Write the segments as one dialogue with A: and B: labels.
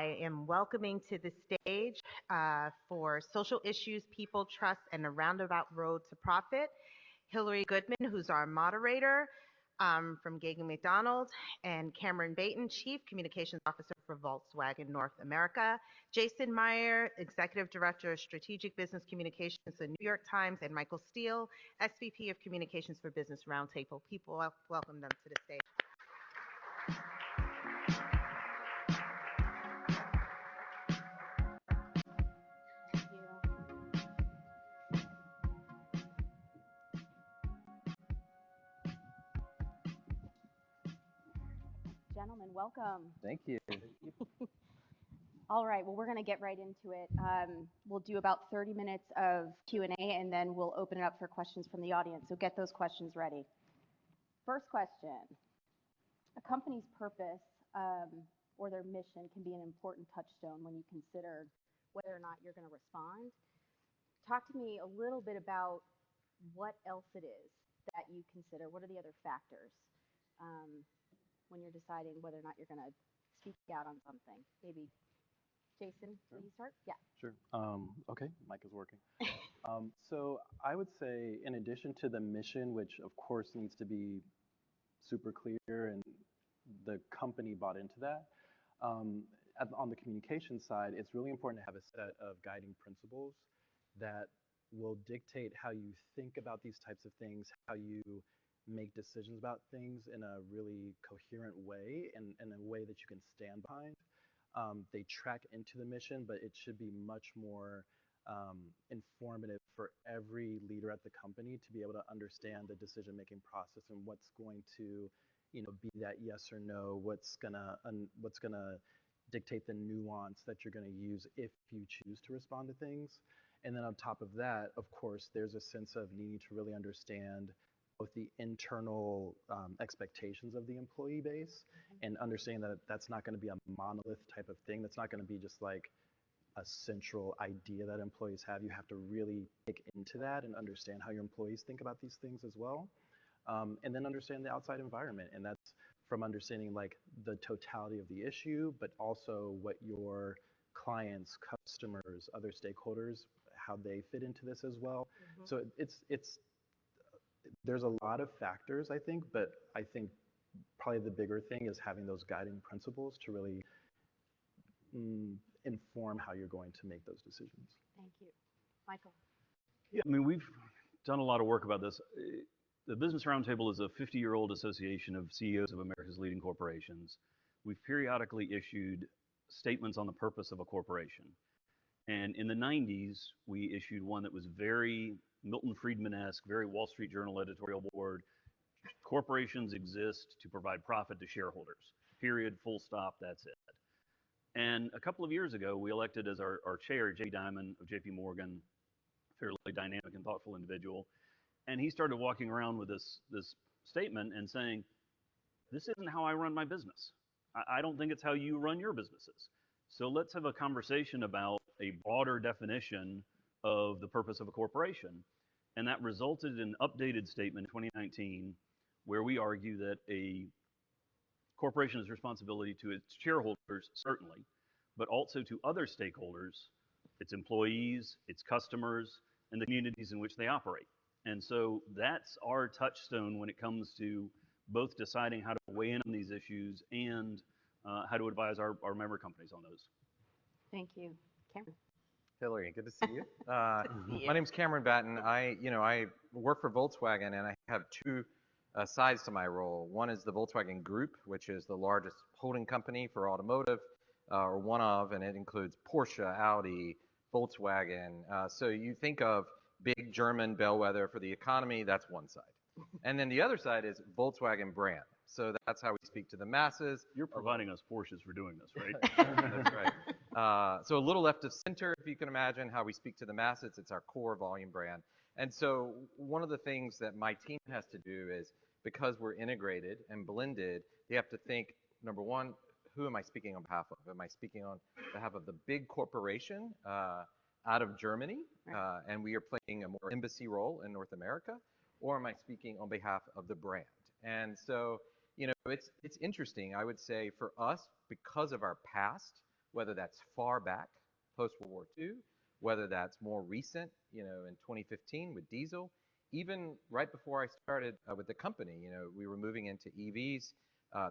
A: I am welcoming to the stage for Social Issues, People, Trust, and the Roundabout Road to Profit, Hillary Goodman, who's our moderator from Gagen MacDonald, and Cameron Batten, Chief Communications Officer for Volkswagen North America, Jason Meyer, Executive Director of Strategic Business Communications at New York Times, and Michael Steele, SVP of Communications for Business Roundtable. People, welcome them to the stage.
B: Gentlemen, welcome.
C: Thank you.
B: All right, well, we're going to get right into it. We'll do about 30 minutes of Q&A, and then we'll open it up for questions from the audience. So get those questions ready. First question. A company's purpose or their mission can be an important touchstone when you consider whether or not you're going to respond. Talk to me a little bit about what else it is that you consider. What are the other factors when you're deciding whether or not you're going to speak out on something? Maybe Jason, will you start? Yeah.
C: Sure. Okay, mic is working. So I would say, in addition to the mission, which of course needs to be super clear and the company bought into that, on the communication side, it's really important to have a set of guiding principles that will dictate how you think about these types of things, how you make decisions about things in a really coherent way and in a way that you can stand behind. They track into the mission, but it should be much more informative for every leader at the company to be able to understand the decision-making process and what's going to, be that yes or no, what's gonna dictate the nuance that you're gonna use if you choose to respond to things. And then on top of that, of course, there's a sense of needing to really understand both the internal expectations of the employee base and understanding that that's not going to be a monolith type of thing. That's not going to be just like a central idea that employees have. You have to really dig into that and understand how your employees think about these things as well. And then understand the outside environment. And that's from understanding like the totality of the issue, but also what your clients, customers, other stakeholders, how they fit into this as well. Mm-hmm. So there's a lot of factors, I think, but I think probably the bigger thing is having those guiding principles to really inform how you're going to make those decisions.
B: Thank you. Michael.
D: Yeah, I mean, we've done a lot of work about this. The Business Roundtable is a 50-year-old association of CEOs of America's leading corporations. We've periodically issued statements on the purpose of a corporation. And in the 90s, we issued one that was very Milton Friedman-esque, very Wall Street Journal editorial board. Corporations exist to provide profit to shareholders. Period, full stop, that's it. And a couple of years ago, we elected as our chair, Jay Diamond of JP Morgan, fairly dynamic and thoughtful individual. And he started walking around with this statement and saying, this isn't how I run my business. I don't think it's how you run your businesses. So let's have a conversation about a broader definition of the purpose of a corporation. And that resulted in an updated statement in 2019 where we argue that a corporation's responsibility to its shareholders, certainly, but also to other stakeholders, its employees, its customers, and the communities in which they operate. And so that's our touchstone when it comes to both deciding how to weigh in on these issues and how to advise our member companies on those.
B: Thank you. Cameron.
E: Hillary, good to see you. My name's Cameron Batten. I work for Volkswagen, and I have two sides to my role. One is the Volkswagen Group, which is the largest holding company for automotive, or one of, and it includes Porsche, Audi, Volkswagen. So you think of big German bellwether for the economy, that's one side. And then the other side is Volkswagen brand. So that's how we speak to the masses.
D: You're providing us Porsches for doing this, right?
E: That's right. So a little left of center, if you can imagine, how we speak to the masses. It's our core volume brand. And so one of the things that my team has to do is, because we're integrated and blended, they have to think, number one, who am I speaking on behalf of? Am I speaking on behalf of the big corporation out of Germany, and we are playing a more embassy role in North America, or am I speaking on behalf of the brand? And so, it's interesting. I would say for us, because of our past, whether that's far back, post-World War II, whether that's more recent, you know, in 2015 with diesel, even right before I started with the company, you know, we were moving into EVs.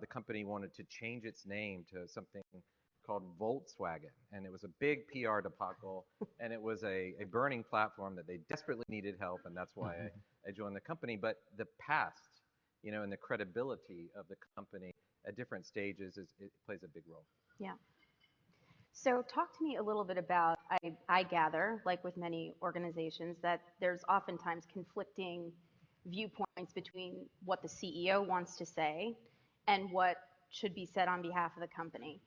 E: The company wanted to change its name to something called Volkswagen, and it was a big PR debacle, and it was a burning platform that they desperately needed help, and that's why I joined the company. But the past, you know, and the credibility of the company at different stages it plays a big role.
B: Yeah. So talk to me a little bit about, I gather, like with many organizations, that there's oftentimes conflicting viewpoints between what the CEO wants to say and what should be said on behalf of the company.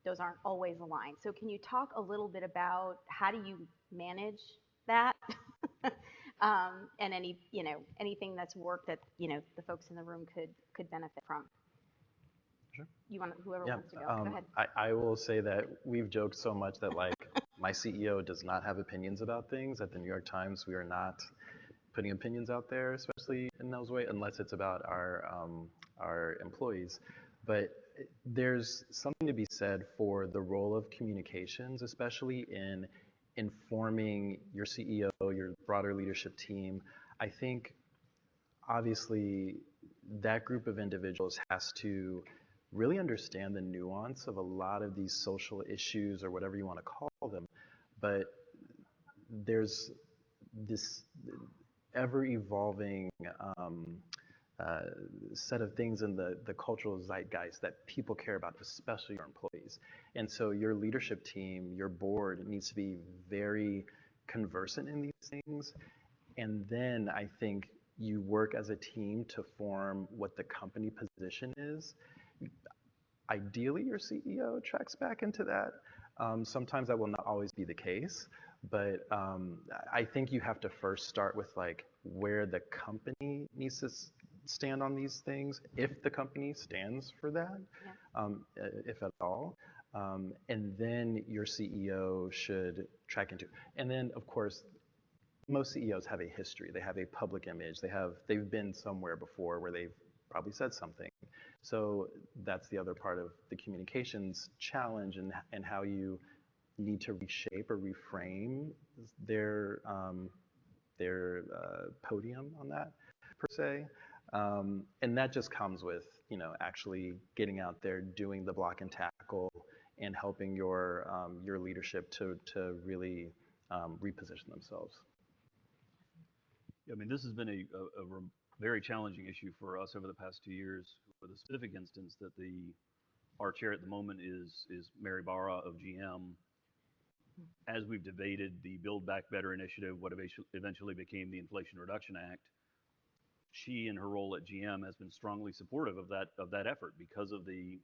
B: Those aren't always aligned. So can you talk a little bit about how do you manage that? And any, you know, anything that's worked that, you know, the folks in the room could benefit from.
C: Sure.
B: You want, whoever
C: Yeah,
B: wants to go. Go ahead.
C: I will say that we've joked so much that like my CEO does not have opinions about things. At the New York Times, we are not putting opinions out there, especially in those ways, unless it's about our employees. But there's something to be said for the role of communications, especially in informing your CEO, your broader leadership team. I think obviously that group of individuals has to really understand the nuance of a lot of these social issues or whatever you want to call them. But there's this ever evolving set of things in the cultural zeitgeist that people care about, especially your employees. And so your leadership team, your board needs to be very conversant in these things. And then I think you work as a team to form what the company position is. Ideally, your CEO tracks back into that. Sometimes that will not always be the case, but I think you have to first start with like where the company needs to stand on these things, if the company stands for that, if at all. And then your CEO should track into. And then, of course, most CEOs have a history. They have a public image. They've been somewhere before where they've probably said something. So that's the other part of the communications challenge and how you need to reshape or reframe their podium on that, per se. And that just comes with, you know, actually getting out there, doing the block and tackle, and helping your leadership to really reposition themselves.
D: I mean, this has been a very challenging issue for us over the past 2 years, with a specific instance that our chair at the moment is Mary Barra of GM. As we've debated the Build Back Better initiative, what eventually became the Inflation Reduction Act, she, in her role at GM, has been strongly supportive of that effort because of the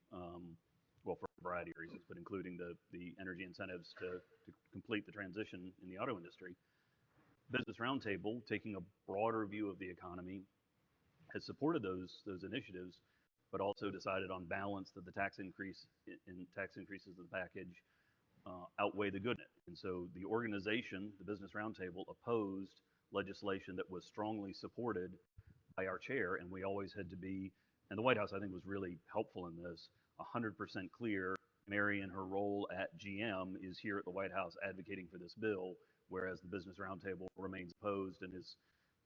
D: well, for a variety of reasons, but including the energy incentives to complete the transition in the auto industry. Business Roundtable, taking a broader view of the economy, has supported those initiatives, but also decided on balance that the tax increases of the package outweigh the good. And so the organization, the Business Roundtable, opposed legislation that was strongly supported by our chair, and we always had to be, and the White House, I think, was really helpful in this, 100% clear. Mary, in her role at GM, is here at the White House advocating for this bill, whereas the Business Roundtable remains opposed and is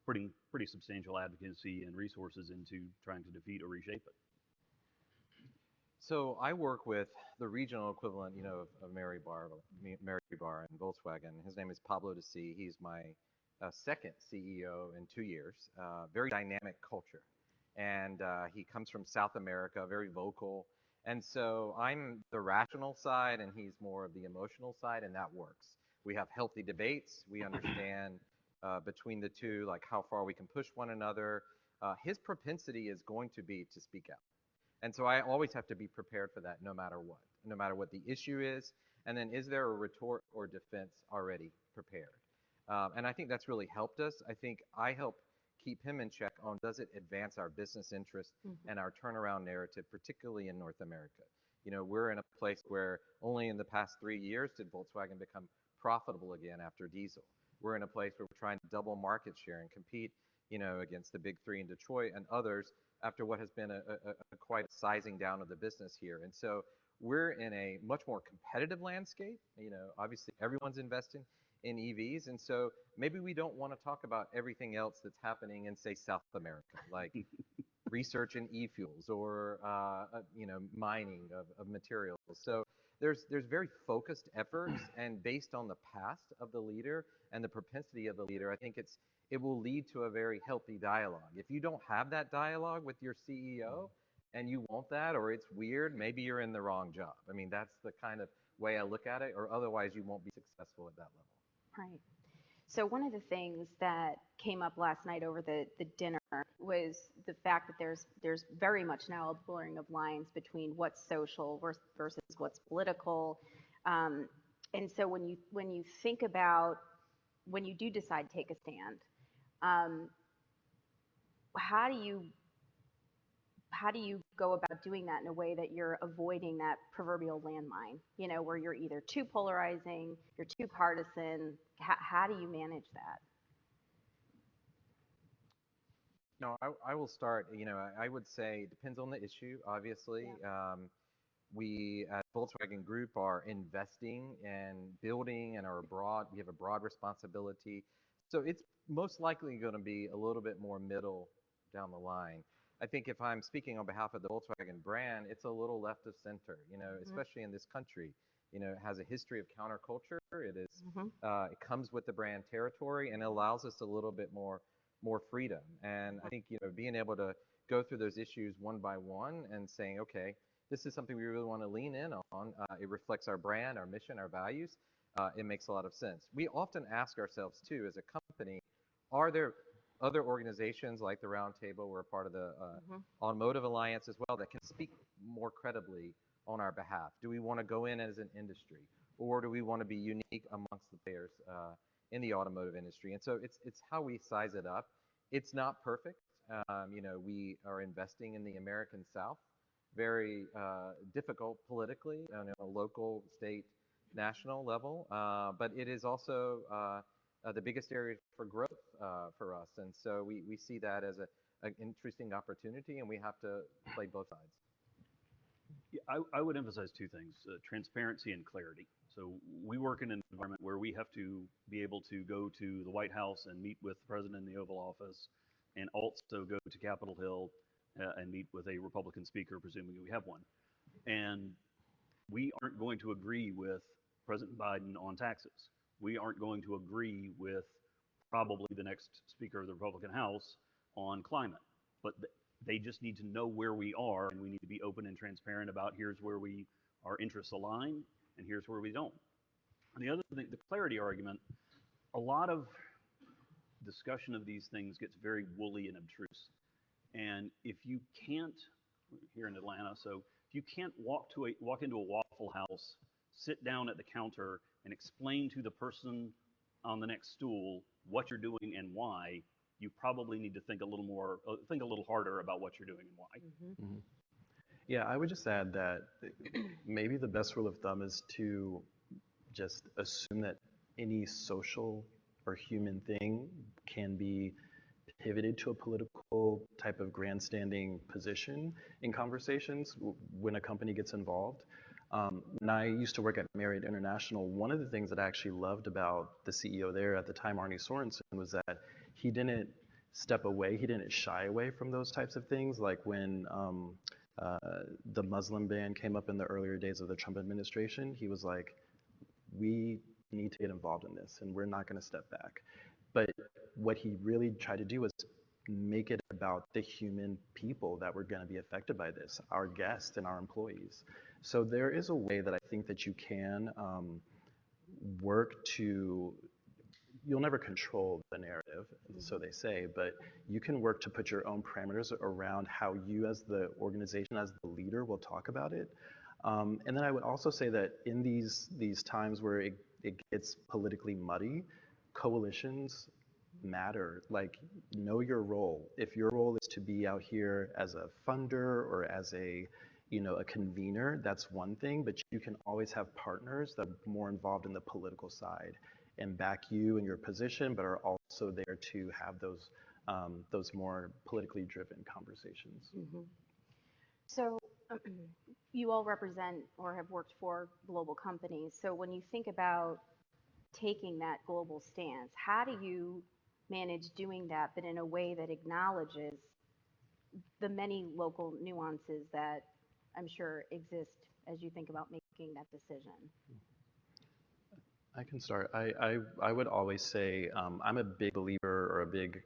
D: putting pretty substantial advocacy and resources into trying to defeat or reshape it.
E: So I work with the regional equivalent, you know, of Mary Barr and Volkswagen. His name is Pablo de C. He's my second CEO in 2 years. Very dynamic culture, and he comes from South America, very vocal. And so I'm the rational side, and he's more of the emotional side, and that works. We have healthy debates. We understand between the two, like how far we can push one another. His propensity is going to be to speak out. And so I always have to be prepared for that no matter what the issue is. And then is there a retort or defense already prepared? And I think that's really helped us. I think I help keep him in check on, does it advance our business interest and our turnaround narrative, particularly in North America. You know, we're in a place where only in the past 3 years did Volkswagen become profitable again after diesel. We're in a place where we're trying to double market share and compete, you know, against the big three in Detroit and others after what has been a quite sizing down of the business here. And so we're in a much more competitive landscape. Obviously everyone's investing in EVs, and so maybe we don't want to talk about everything else that's happening in, say, South America, like research in e-fuels or mining of materials. So there's very focused efforts, and based on the past of the leader and the propensity of the leader, I think it will lead to a very healthy dialogue. If you don't have that dialogue with your CEO and you want that, or it's weird, maybe you're in the wrong job. I mean, that's the kind of way I look at it, or otherwise you won't be successful at that level.
B: Right. So one of the things that came up last night over the dinner was the fact that there's very much now a blurring of lines between what's social versus what's political. And so when you think about, when you do decide to take a stand, how do you go about doing that in a way that you're avoiding that proverbial landmine, where you're either too polarizing, you're too partisan? How do you manage that?
E: No, I will start. I would say it depends on the issue, obviously.
B: Yeah.
E: We at Volkswagen Group are investing and building and we have a broad responsibility. So it's most likely going to be a little bit more middle down the line. I think if I'm speaking on behalf of the Volkswagen brand, it's a little left of center, especially in this country. It has a history of counterculture. It comes with the brand territory, and it allows us a little bit more freedom. And I think, being able to go through those issues one by one and saying, okay, this is something we really want to lean in on. It reflects our brand, our mission, our values. It makes a lot of sense. We often ask ourselves too, as a company, are there other organizations like the Roundtable, we're a part of the Automotive Alliance as well, that can speak more credibly on our behalf? Do we want to go in as an industry, or do we want to be unique amongst the players in the automotive industry? And so it's how we size it up. It's not perfect. We are investing in the American South, very difficult politically on a local, state, national level, but it is also the biggest area for growth for us. And so we see that as an interesting opportunity, and we have to play both sides.
D: Yeah, I would emphasize two things, transparency and clarity. So we work in an environment where we have to be able to go to the White House and meet with the president in the Oval Office, and also go to Capitol Hill and meet with a Republican speaker, presuming we have one. And we aren't going to agree with President Biden on taxes. We aren't going to agree with probably the next Speaker of the Republican House on climate. But they just need to know where we are, and we need to be open and transparent about here's where our interests align, and here's where we don't. And the other thing, the clarity argument, a lot of discussion of these things gets very woolly and abstruse. And if you can't, here in Atlanta, so if you can't walk into a Waffle House, sit down at the counter, and explain to the person on the next stool what you're doing and why, you probably need to think a little harder about what you're doing and why.
C: Mm-hmm. Yeah, I would just add that maybe the best rule of thumb is to just assume that any social or human thing can be pivoted to a political type of grandstanding position in conversations when a company gets involved. When I used to work at Meyer International, one of the things that I actually loved about the CEO there at the time, Arne Sorensen, was that he didn't step away, he didn't shy away from those types of things. Like when the Muslim ban came up in the earlier days of the Trump administration, he was like, we need to get involved in this, and we're not going to step back. But what he really tried to do was make it about the human people that were going to be affected by this, our guests and our employees. So there is a way that I think that you can work to, you'll never control the narrative, so they say, but you can work to put your own parameters around how you as the organization, as the leader, will talk about it. And then I would also say that in these times where it gets politically muddy, coalitions matter. Like, know your role. If your role is to be out here as a funder or as a convener, that's one thing, but you can always have partners that are more involved in the political side and back you in your position, but are also there to have those more politically driven conversations.
B: Mm-hmm. So You all represent or have worked for global companies. So when you think about taking that global stance, how do you manage doing that, but in a way that acknowledges the many local nuances that I'm sure exist as you think about making that decision?
C: I can start. I would always say I'm a big believer or a big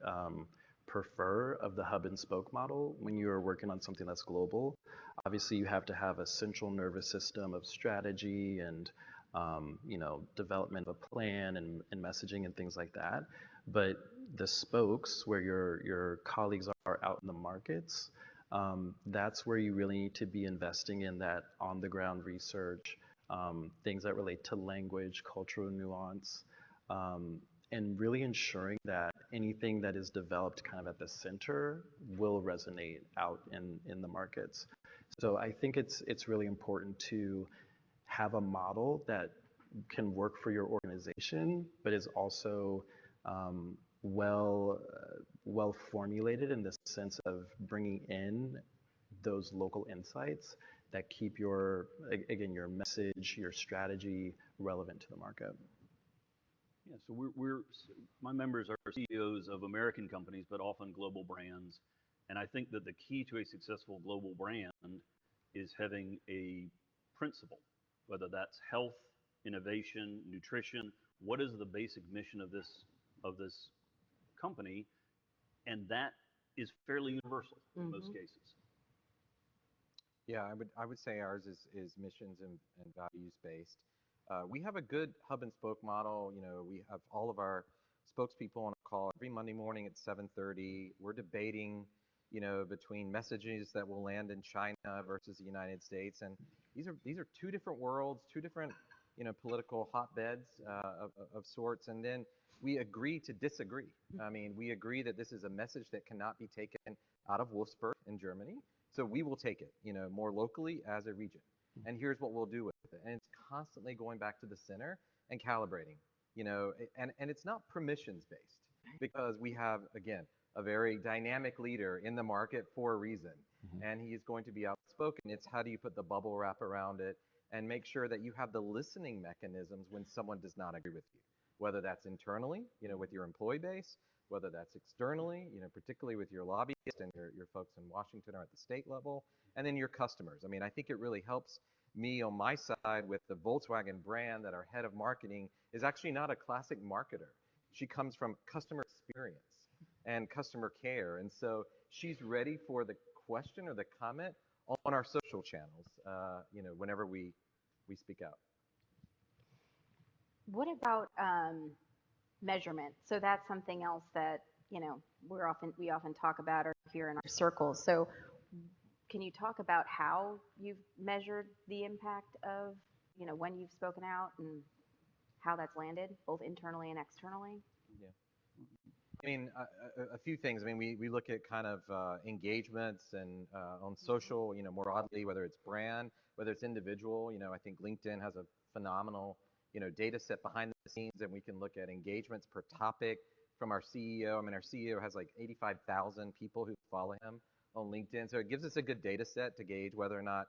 C: prefer of the hub and spoke model when you're working on something that's global. Obviously, you have to have a central nervous system of strategy and development of a plan and messaging and things like that. But the spokes, where your colleagues are out in the markets, that's where you really need to be investing in that on the ground research, things that relate to language, cultural nuance, and really ensuring that anything that is developed kind of at the center will resonate out in the markets. So I think it's really important to have a model that can work for your organization, but is also well formulated in the sense of bringing in those local insights that keep your message, your strategy relevant to the market.
D: Yeah, so my members are CEOs of American companies, but often global brands. And I think that the key to a successful global brand is having a principle, whether that's health, innovation, nutrition. What is the basic mission of this company? And that is fairly universal in most cases.
E: Yeah, I would say ours is missions and values based. We have a good hub and spoke model. You know, we have all of our spokespeople on a call every Monday morning at 7:30. We're debating, you know, between messages that will land in China versus the United States, and these are two different worlds, two different, you know, political hotbeds of sorts, and then we agree to disagree. I mean, we agree that this is a message that cannot be taken out of Wolfsburg in Germany, so we will take it, you know, more locally as a region. And here's what we'll do with it. And it's constantly going back to the center and calibrating, you know, and it's not permissions based because we have, again, a very dynamic leader in the market for a reason. And he is going to be outspoken. It's how do you put the bubble wrap around it and make sure that you have the listening mechanisms when someone does not agree with you, whether that's internally, you know, with your employee base, whether that's externally, you know, particularly with your lobbyists and your folks in Washington or at the state level, and then your customers. I mean, I think it really helps me on my side with the Volkswagen brand that our head of marketing is actually not a classic marketer. She comes from customer experience and customer care, and so she's ready for the question or the comment on our social channels, you know, whenever we speak out.
B: What about measurement? So that's something else that, you know, we often talk about or hear in our circles. So can you talk about how you've measured the impact of, you know, when you've spoken out and how that's landed, both internally and externally?
E: Yeah. I mean, a few things. I mean, we look at kind of engagements and on social, you know, more broadly, whether it's brand, whether it's individual. You know, I think LinkedIn has a phenomenal, you know, data set behind the scenes, and we can look at engagements per topic from our CEO. I mean, our CEO has like 85,000 people who follow him on LinkedIn. So it gives us a good data set to gauge whether or not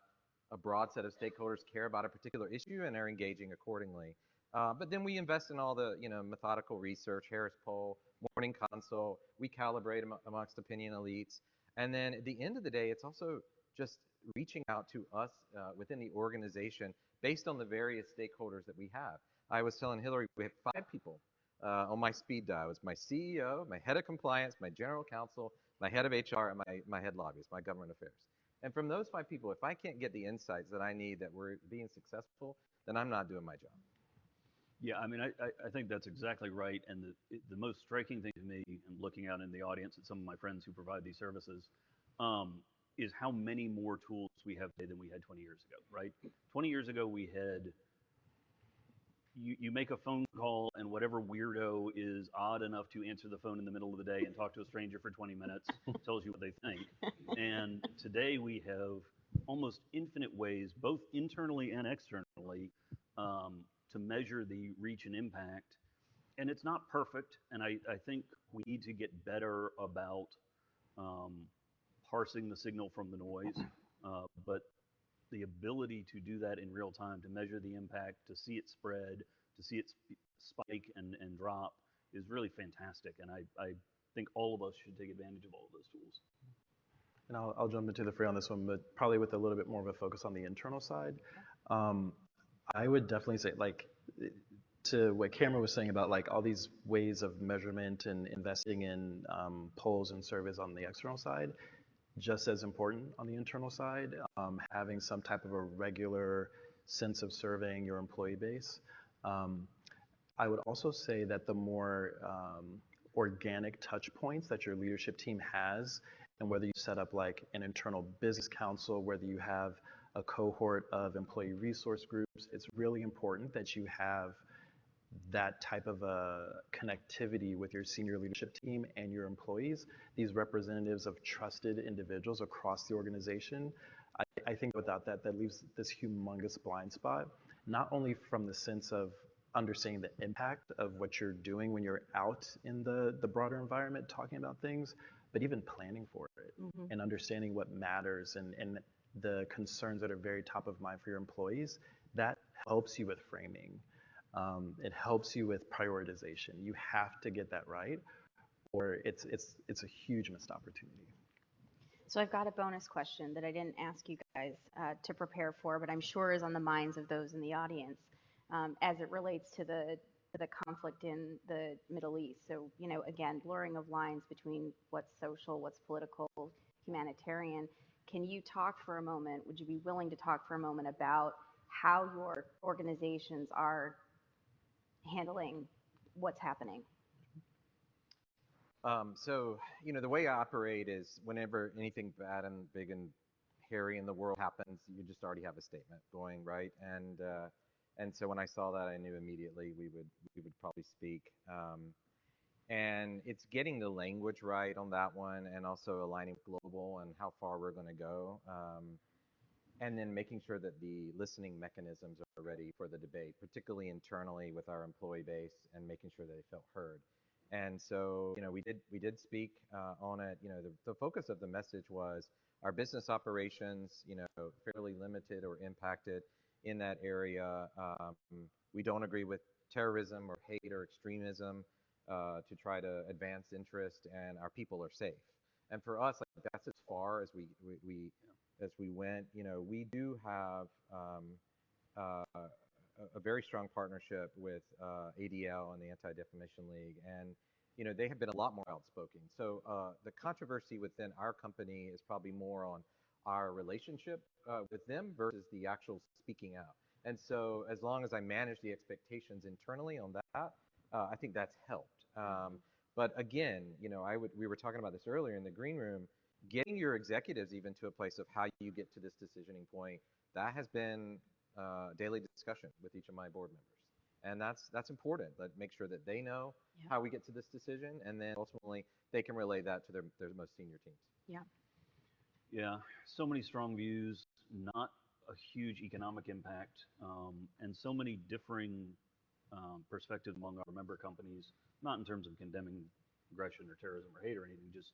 E: a broad set of stakeholders care about a particular issue and are engaging accordingly. But then we invest in all the, you know, methodical research, Harris Poll, Morning Consult. We calibrate amongst opinion elites. And then at the end of the day, it's also just reaching out to us within the organization based on the various stakeholders that we have. I was telling Hillary, we have 5 people on my speed dial. It's my CEO, my head of compliance, my general counsel, my head of HR, and my head lobbyist, my government affairs. And from those 5 people, if I can't get the insights that I need that we're being successful, then I'm not doing my job.
D: Yeah, I mean, I think that's exactly right. And the most striking thing to me, and looking out in the audience at some of my friends who provide these services, is how many more tools we have today than we had 20 years ago, right? 20 years ago, we had, you make a phone call and whatever weirdo is odd enough to answer the phone in the middle of the day and talk to a stranger for 20 minutes tells you what they think. And today we have almost infinite ways, both internally and externally, to measure the reach and impact. And it's not perfect, and I think we need to get better about parsing the signal from the noise. But the ability to do that in real time, to measure the impact, to see it spread, to see it spike and drop is really fantastic. And I think all of us should take advantage of all of those tools.
C: And I'll jump into the fray on this one, but probably with a little bit more of a focus on the internal side. I would definitely say, like, to what Cameron was saying about like all these ways of measurement and investing in polls and surveys on the external side, just as important on the internal side, having some type of a regular sense of surveying your employee base. I would also say that the more organic touch points that your leadership team has, and whether you set up like an internal business council, whether you have a cohort of employee resource groups, it's really important that you have that type of a connectivity with your senior leadership team and your employees, these representatives of trusted individuals across the organization. I think without that, that leaves this humongous blind spot, not only from the sense of understanding the impact of what you're doing when you're out in the broader environment talking about things, but even planning for it and understanding what matters and the concerns that are very top of mind for your employees. That helps you with framing. It helps you with prioritization. You have to get that right, or it's a huge missed opportunity.
B: So I've got a bonus question that I didn't ask you guys to prepare for, but I'm sure is on the minds of those in the audience as it relates to the conflict in the Middle East. So, you know, again, blurring of lines between what's social, what's political, humanitarian. Can you talk for a moment, would you be willing to talk for a moment about how your organizations are handling what's happening?
E: So, you know, the way I operate is whenever anything bad and big and hairy in the world happens, you just already have a statement going, right? And so when I saw that, I knew immediately we would probably speak. And it's getting the language right on that one, and also aligning with global and how far we're going to go. And then making sure that the listening mechanisms are ready for the debate, particularly internally with our employee base, and making sure they felt heard. And so, you know, we did speak on it. You know, the focus of the message was our business operations, you know, fairly limited or impacted in that area. We don't agree with terrorism or hate or extremism to try to advance interest, and our people are safe. And for us, like, that's as far as we went. You know, we do have a very strong partnership with ADL and the Anti-Defamation League, and you know, they have been a lot more outspoken. So the controversy within our company is probably more on our relationship with them versus the actual speaking out. And so as long as I manage the expectations internally on that, I think that's helped. But again, you know, we were talking about this earlier in the green room, getting your executives even to a place of how you get to this decisioning point, that has been daily discussion with each of my board members. And that's important, but make sure that they know how we get to this decision, and then ultimately they can relay that to their most senior teams.
B: Yeah.
D: Yeah, so many strong views, not a huge economic impact, and so many differing perspectives among our member companies, not in terms of condemning aggression or terrorism or hate or anything, just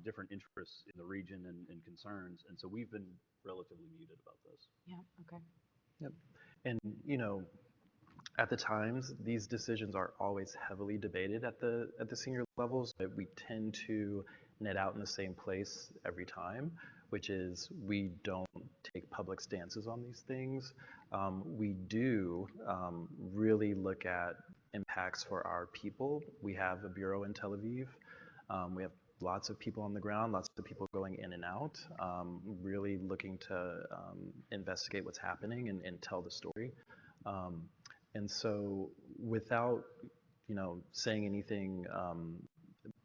D: different interests in the region and concerns. And so we've been relatively muted about this.
B: Yeah, okay.
C: Yep. And, you know, at the times, these decisions are always heavily debated at the senior levels, but we tend to net out in the same place every time, which is we don't take public stances on these things. We do really look at impacts for our people. We have a bureau in Tel Aviv. We have lots of people on the ground, lots of people going in and out, really looking to investigate what's happening and tell the story. And so without, you know, saying anything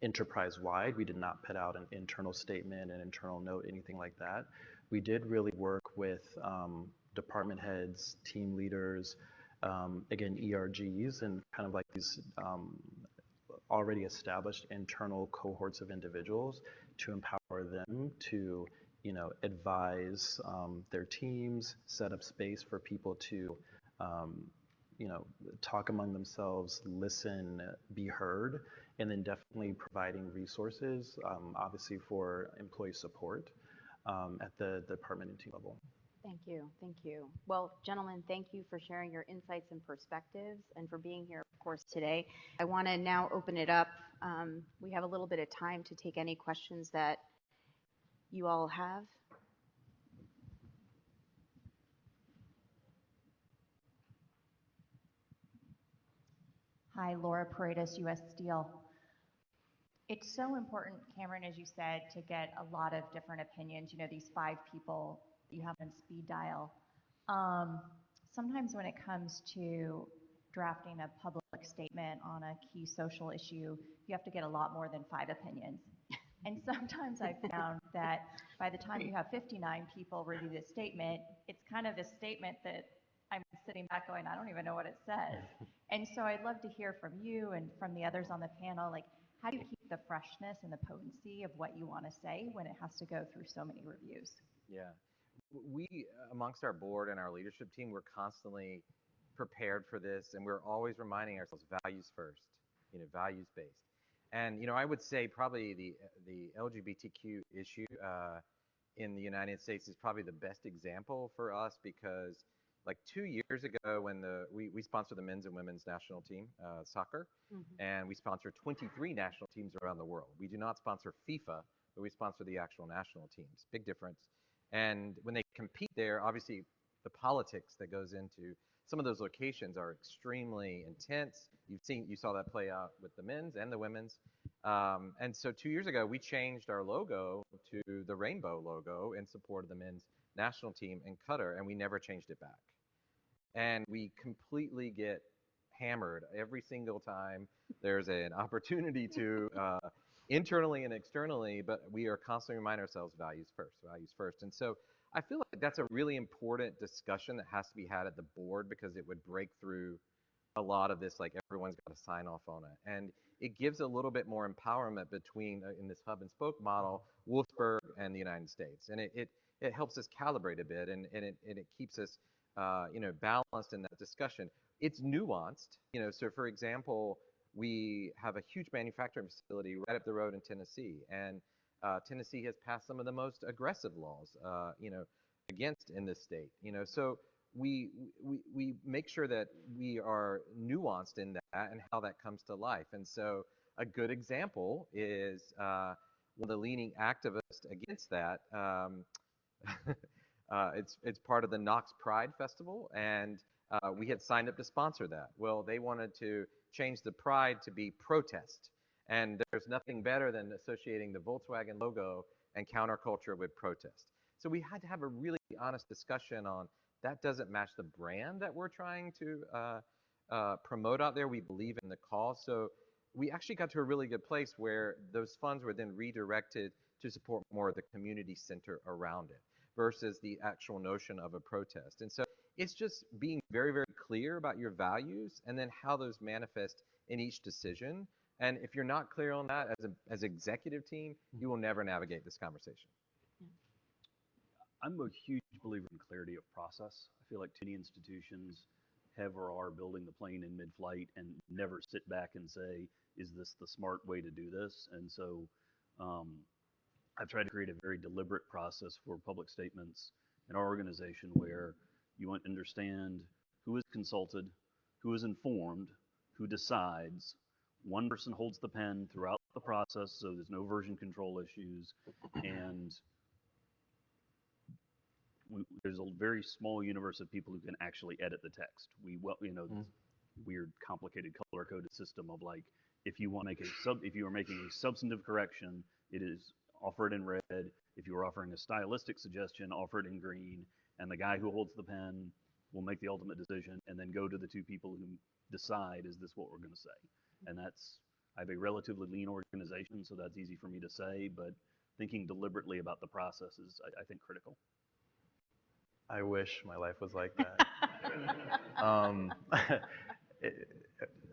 C: enterprise-wide, we did not put out an internal statement, an internal note, anything like that. We did really work with department heads, team leaders, again, ERGs, and kind of like these already established internal cohorts of individuals to empower them to, you know, advise their teams, set up space for people to you know, talk among themselves, listen, be heard, and then definitely providing resources, obviously for employee support at the department and team level.
B: Thank you. Thank you. Well, gentlemen, thank you for sharing your insights and perspectives and for being here, of course, today. I want to now open it up. We have a little bit of time to take any questions that you all have.
F: Hi, Laura Paredes, U.S. Steel. It's so important, Cameron, as you said, to get a lot of different opinions. You know, these 5 people you have on speed dial. Sometimes when it comes to drafting a public statement on a key social issue, you have to get a lot more than 5 opinions. And sometimes I've found that by the time you have 59 people review this statement, it's kind of a statement that I'm sitting back going, I don't even know what it says. And so I'd love to hear from you and from the others on the panel, like, how do you keep the freshness and the potency of what you want to say when it has to go through so many reviews?
E: Yeah. We, amongst our board and our leadership team, we're constantly prepared for this, and we're always reminding ourselves values first, values based. And I would say probably the LGBTQ issue in the United States is probably the best example for us, because like 2 years ago when we sponsor the men's and women's national team, soccer, and we sponsor 23 national teams around the world. We do not sponsor FIFA, but we sponsor the actual national teams. Big difference. And when they compete there, obviously the politics that goes into some of those locations are extremely intense. You saw that play out with the men's and the women's. And so 2 years ago, we changed our logo to the rainbow logo in support of the men's national team in Qatar, and we never changed it back. And we completely get hammered every single time there's an opportunity to, internally and externally, but we are constantly reminding ourselves values first. And so I feel like that's a really important discussion that has to be had at the board, because it would break through a lot of this, like everyone's got to sign off on it. And it gives a little bit more empowerment between, in this hub and spoke model, Wolfsburg and the United States. And it helps us calibrate a bit, and it keeps us balanced in that discussion. It's nuanced, so for example, we have a huge manufacturing facility right up the road in Tennessee, and Tennessee has passed some of the most aggressive laws, against in this state, so we make sure that we are nuanced in that and how that comes to life. And so a good example is one of the leading activists against that. It's part of the Knox Pride Festival, and we had signed up to sponsor that. Well, they wanted to change the pride to be protest, and there's nothing better than associating the Volkswagen logo and counterculture with protest. So we had to have a really honest discussion on that. Doesn't match the brand that we're trying to promote out there. We believe in the cause. So we actually got to a really good place where those funds were then redirected to support more of the community center around it, versus the actual notion of a protest. And so it's just being very, very clear about your values and then how those manifest in each decision. And if you're not clear on that as an executive team, you will never navigate this conversation.
D: I'm a huge believer in clarity of process. I feel like too many institutions have or are building the plane in mid-flight and never sit back and say, is this the smart way to do this? And so I've tried to create a very deliberate process for public statements in our organization, where you want to understand who is consulted, who is informed, who decides. One person holds the pen throughout the process, so there's no version control issues, and there's a very small universe of people who can actually edit the text. This weird, complicated color-coded system of, like, if you want to make if you are making a substantive correction, it is offer it in red. If you are offering a stylistic suggestion, offer it in green. And the guy who holds the pen will make the ultimate decision, and then go to the 2 people who decide, is this what we're going to say? And I have a relatively lean organization, so that's easy for me to say, but thinking deliberately about the process is, I think, critical.
C: I wish my life was like that.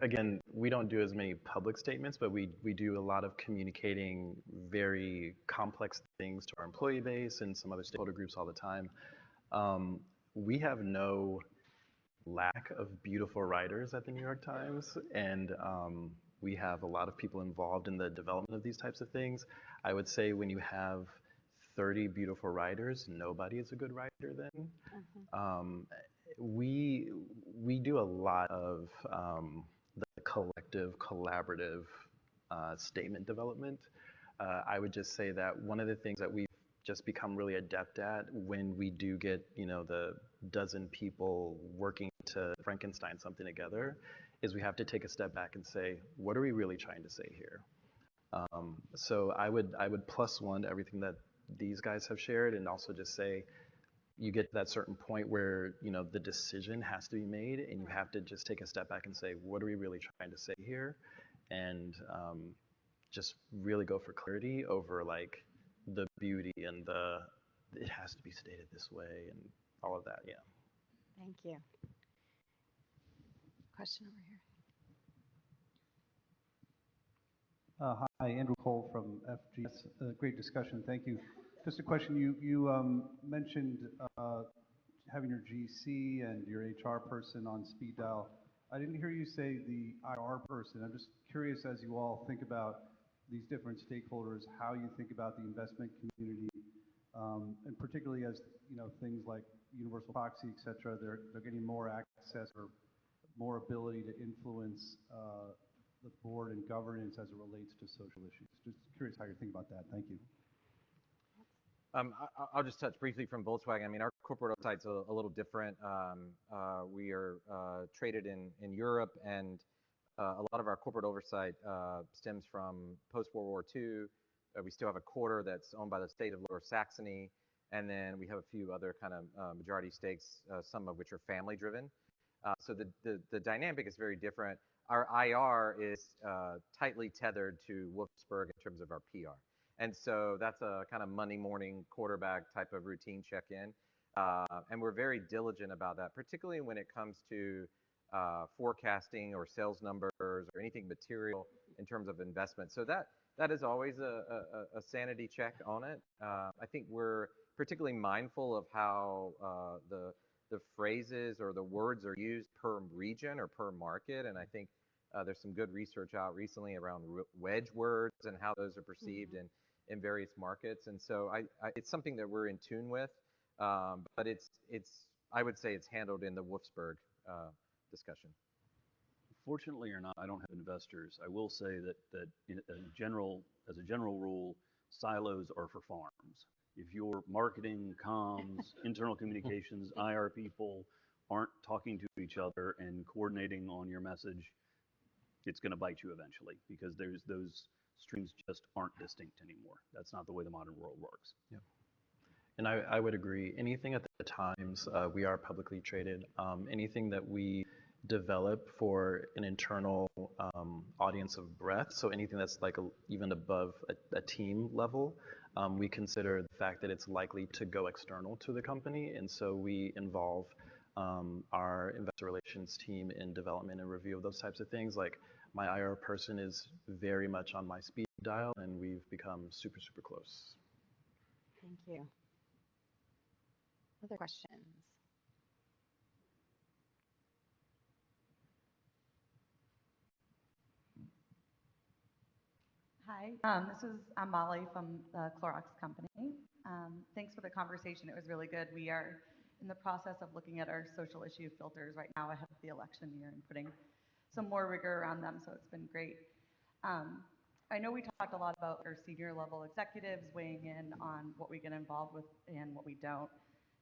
C: Again, we don't do as many public statements, but we do a lot of communicating very complex things to our employee base and some other stakeholder groups all the time. We have no lack of beautiful writers at the New York Times, and we have a lot of people involved in the development of these types of things. I would say when you have 30 beautiful writers, nobody is a good writer then. Um, we do a lot of the collective, collaborative statement development. I would just say that one of the things that we've just become really adept at when we do get, the dozen people working to Frankenstein something together, is we have to take a step back and say, what are we really trying to say here? So I would +1 to everything that these guys have shared, and also just say, you get to that certain point where, the decision has to be made, and you have to just take a step back and say, what are we really trying to say here? And just really go for clarity over like the beauty and it has to be stated this way and all of that. Yeah.
B: Thank you. Question over here.
G: Hi, Andrew Cole from FGS. Great discussion. Thank you. Just a question. You mentioned having your GC and your HR person on speed dial. I didn't hear you say the IR person. I'm just curious, as you all think about these different stakeholders, how you think about the investment community, and particularly as things like universal proxy, et cetera, they're getting more access or more ability to influence the board and governance as it relates to social issues. Just curious how you're thinking about that. Thank you.
E: I'll just touch briefly from Volkswagen. I mean, our corporate oversight's a little different. We are traded in Europe, and a lot of our corporate oversight stems from post-World War II. We still have a quarter that's owned by the state of Lower Saxony, and then we have a few other kind of majority stakes, some of which are family-driven. So the dynamic is very different. Our IR is tightly tethered to Wolfsburg in terms of our PR. And so that's a kind of Monday morning quarterback type of routine check-in. And we're very diligent about that, particularly when it comes to forecasting or sales numbers or anything material in terms of investment. So that is always a sanity check on it. I think we're particularly mindful of how the phrases or the words are used per region or per market. And I think there's some good research out recently around wedge words and how those are perceived in various markets. And so it's something that we're in tune with, but I would say it's handled in the Wolfsburg discussion.
D: Fortunately or not, I don't have investors. I will say that as a general rule, silos are for farms. If your marketing, comms, internal communications, IR people aren't talking to each other and coordinating on your message, it's going to bite you eventually, because those streams just aren't distinct anymore. That's not the way the modern world works.
C: Yeah. And I would agree. Anything at the Times, we are publicly traded. Anything that we develop for an internal audience of breadth, so anything that's like even above a team level, we consider the fact that it's likely to go external to the company, and so we involve our investor relations team in development and review of those types of things. Like, my IR person is very much on my speed dial, and we've become super, super close.
B: Thank you. Other questions?
H: Hi, I'm Molly from the Clorox company. Thanks for the conversation. It was really good. We are in the process of looking at our social issue filters right now ahead of the election year and putting some more rigor around them, so it's been great. I know we talked a lot about our senior level executives weighing in on what we get involved with and what we don't.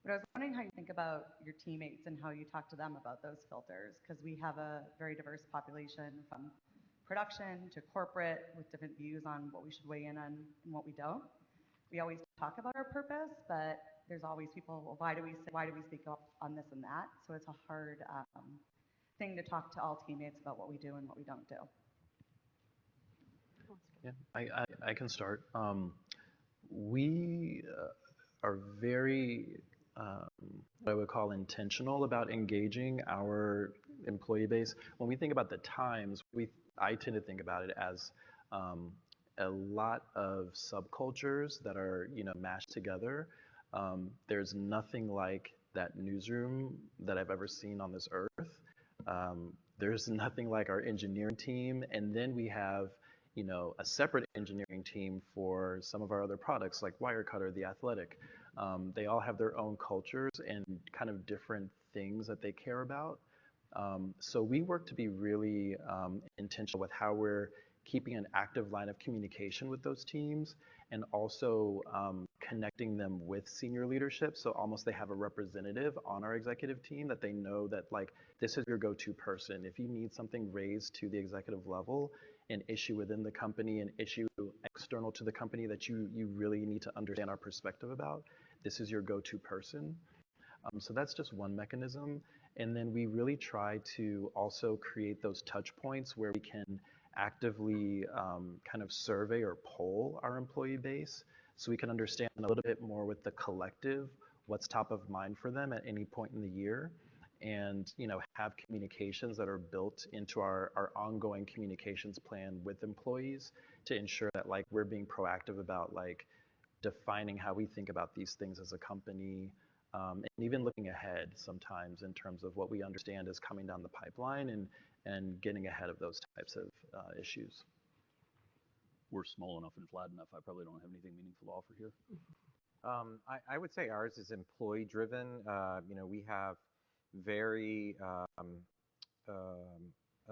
H: But I was wondering how you think about your teammates and how you talk to them about those filters, because we have a very diverse population from production to corporate with different views on what we should weigh in on and what we don't. We always talk about our purpose, but there's always people, well, why do we speak up on this and that? So it's a hard thing to talk to all teammates about what we do and what we don't do.
C: Yeah, I can start. We are very, what I would call, intentional about engaging our employee base. When we think about the Times, I tend to think about it as a lot of subcultures that are, mashed together. There's nothing like that newsroom that I've ever seen on this earth. There's nothing like our engineering team, and then we have you know, a separate engineering team for some of our other products like Wirecutter, The Athletic. They all have their own cultures and kind of different things that they care about. So we work to be really intentional with how we're keeping an active line of communication with those teams, and also connecting them with senior leadership. So almost they have a representative on our executive team that they know that, like, this is your go-to person. If you need something raised to the executive level, an issue within the company, an issue external to the company that you really need to understand our perspective about, this is your go-to person. So that's just one mechanism. And then we really try to also create those touch points where we can actively kind of survey or poll our employee base, so we can understand a little bit more with the collective what's top of mind for them at any point in the year, and, you know, have communications that are built into our ongoing communications plan with employees to ensure that, like, we're being proactive about, like, defining how we think about these things as a company, and even looking ahead sometimes in terms of what we understand is coming down the pipeline, and getting ahead of those types of issues.
D: We're small enough and flat enough, I probably don't have anything meaningful to offer here.
E: I would say ours is employee driven. You know, we have very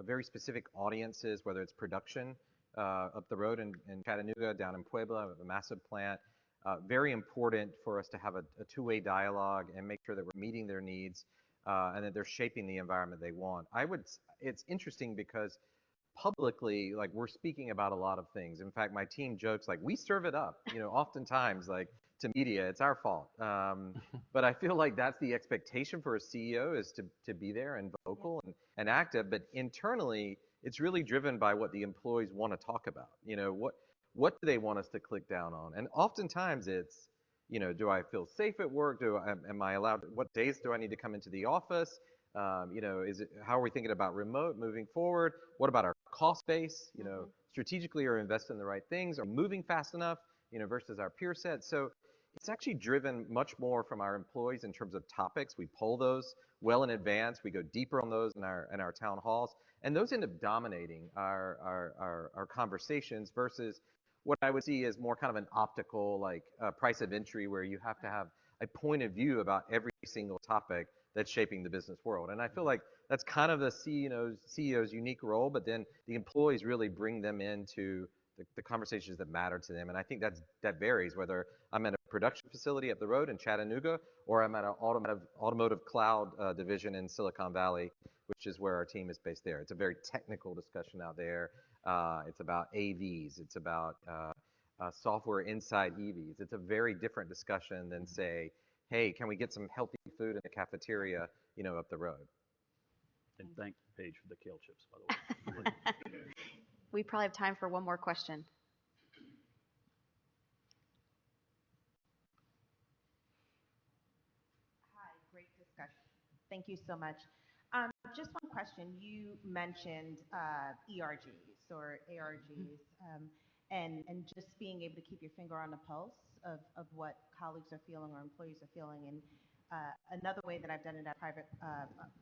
E: very specific audiences, whether it's production up the road in Chattanooga, down in Puebla, a massive plant. Very important for us to have a two-way dialogue and make sure that we're meeting their needs, and that they're shaping the environment they want. It's interesting because publicly, like, we're speaking about a lot of things. In fact, my team jokes, like, we serve it up, you know, oftentimes, like, to media, it's our fault. But I feel like that's the expectation for a CEO, is to be there and vocal and active, but internally, it's really driven by what the employees want to talk about. You know, what do they want us to click down on? And oftentimes it's, you know, do I feel safe at work? Am I allowed, what days do I need to come into the office? You know, how are we thinking about remote moving forward? What about our cost base? You know, strategically, are we investing in the right things? Are we moving fast enough, you know, versus our peer set? So it's actually driven much more from our employees in terms of topics. We poll those well in advance. We go deeper on those in our town halls, and those end up dominating our conversations, versus what I would see as more kind of an optical, like, price of entry, where you have to have a point of view about every single topic that's shaping the business world. And I feel like that's kind of the CEO's unique role, but then the employees really bring them into the conversations that matter to them. And I think that varies, whether I'm at a production facility up the road in Chattanooga, or I'm at an automotive cloud division in Silicon Valley, which is where our team is based there. It's a very technical discussion out there. It's about AVs. It's about software inside EVs. It's a very different discussion than, say, hey, can we get some healthy food in the cafeteria, you know, up the road?
D: And thank Paige for the kale chips, by the way.
B: We probably have time for one more question.
A: Hi, great discussion. Thank you so much. Just one question. You mentioned ERGs or ARGs, and just being able to keep your finger on the pulse of what colleagues are feeling or employees are feeling. And another way that I've done it at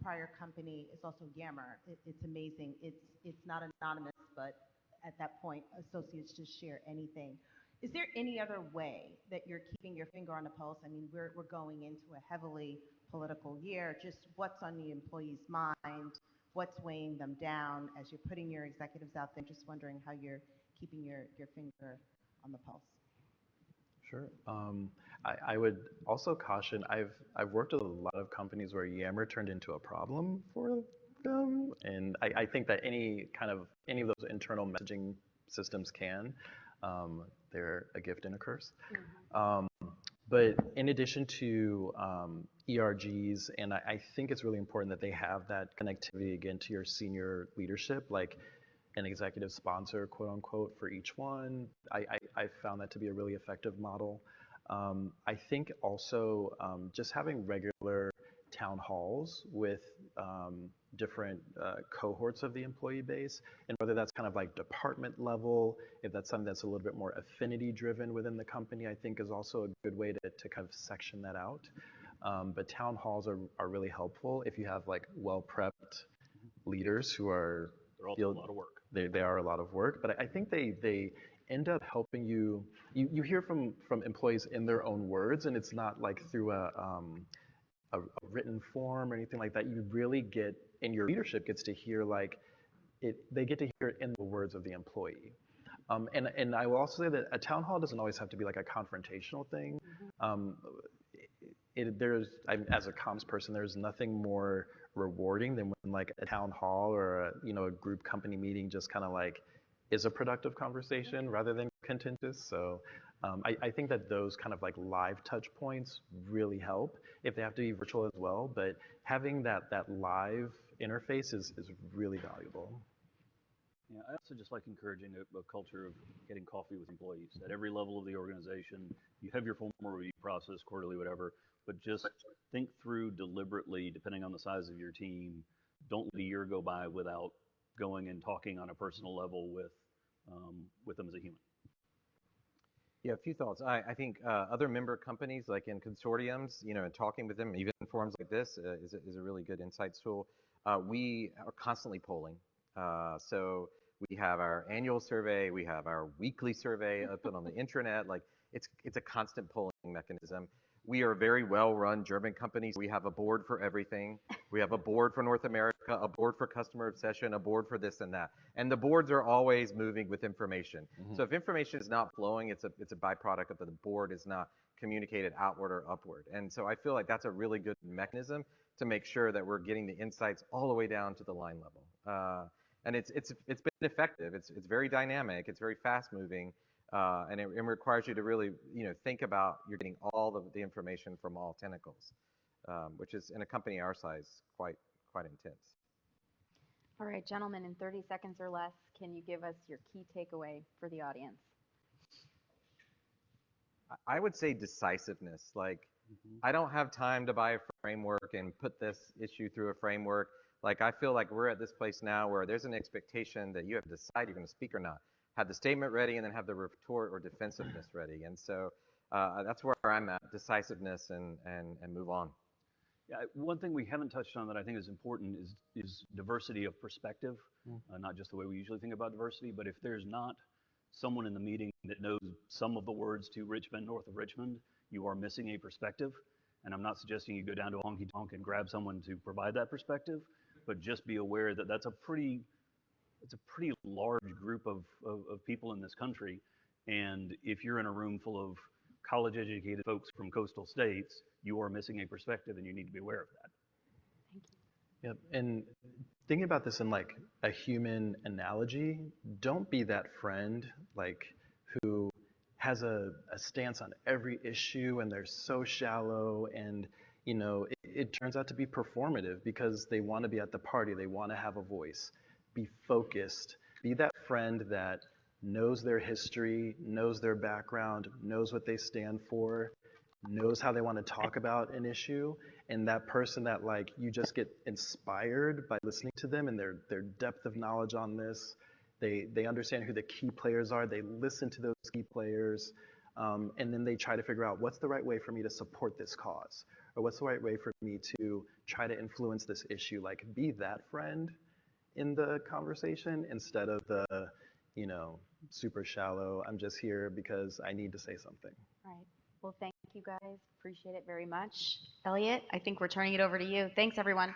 A: prior company is also Yammer. It's amazing. It's not anonymous, but at that point, associates just share anything. Is there any other way that you're keeping your finger on the pulse? I mean, we're going into a heavily political year. Just what's on the employee's mind? What's weighing them down as you're putting your executives out there? Just wondering how you're keeping your finger on the pulse.
C: Sure. I would also caution, I've worked with a lot of companies where Yammer turned into a problem for them, and I think that any of those internal messaging systems can. They're a gift and a curse. But in addition to ERGs, and I think it's really important that they have that connectivity, again, to your senior leadership, like an executive sponsor, quote unquote, for each one. I found that to be a really effective model. I think also just having regular town halls with different cohorts of the employee base, and whether that's kind of like department level, if that's something that's a little bit more affinity driven within the company, I think is also a good way to kind of section that out. But town halls are really helpful if you have, like, well-prepped leaders who are
D: They're also
C: feel
D: a lot of work.
C: they are a lot of work, but I think they end up helping you. You hear from employees in their own words, and it's not like through a written form or anything like that. You really get, and your leadership gets to hear like they get to hear it in the words of the employee. And I will also say that a town hall doesn't always have to be like a confrontational thing. As a comms person, there's nothing more rewarding than when like a town hall or a group company meeting just kind of like is a productive conversation rather than contentious. So I think that those kind of like live touch points really help if they have to be virtual as well. But having that live interface is really valuable.
D: Yeah, I also just like encouraging a culture of getting coffee with employees at every level of the organization. You have your formal review process, quarterly, whatever, but just think through deliberately, depending on the size of your team. Don't let a year go by without going and talking on a personal level with them as a human.
E: Yeah, a few thoughts. I think other member companies, like in consortiums, and talking with them, even in forums like this, is a really good insights tool. We are constantly polling. So we have our annual survey, we have our weekly survey up on the intranet. Like it's a constant polling mechanism. We are a very well-run German company. We have a board for everything. We have a board for North America, a board for customer obsession, a board for this and that. And the boards are always moving with information. So if information is not flowing, it's a byproduct of the board is not communicated outward or upward. And so I feel like that's a really good mechanism to make sure that we're getting the insights all the way down to the line level. And it's been effective. It's very dynamic. It's very fast moving. And it requires you to really, think about you're getting all of the information from all tentacles, which is in a company our size quite intense.
B: All right, gentlemen, in 30 seconds or less, can you give us your key takeaway for the audience?
E: I would say decisiveness. Like, I don't have time to buy a framework and put this issue through a framework. Like, I feel like we're at this place now where there's an expectation that you have to decide you're going to speak or not. Have the statement ready and then have the retort or defensiveness ready. And so that's where I'm at, decisiveness and move on.
D: Yeah, one thing we haven't touched on that I think is important is diversity of perspective, not just the way we usually think about diversity, but if there's not someone in the meeting that knows some of the words to Richmond, north of Richmond, you are missing a perspective. And I'm not suggesting you go down to a honky tonk and grab someone to provide that perspective, but just be aware that it's a pretty large group of people in this country. And if you're in a room full of college-educated folks from coastal states, you are missing a perspective, and you need to be aware of that.
B: Thank you.
C: Yep, and thinking about this in like a human analogy, don't be that friend like who has a stance on every issue and they're so shallow and it turns out to be performative because they want to be at the party, they want to have a voice. Be focused. Be that friend that knows their history, knows their background, knows what they stand for, knows how they want to talk about an issue, and that person that like you just get inspired by listening to them and their depth of knowledge on this. They understand who the key players are. They listen to those key players, and then they try to figure out what's the right way for me to support this cause, or what's the right way for me to try to influence this issue. Like, be that friend in the conversation instead of the, super shallow, I'm just here because I need to say something.
B: Right. Well, thank you guys. Appreciate it very much. Elliot, I think we're turning it over to you. Thanks, everyone.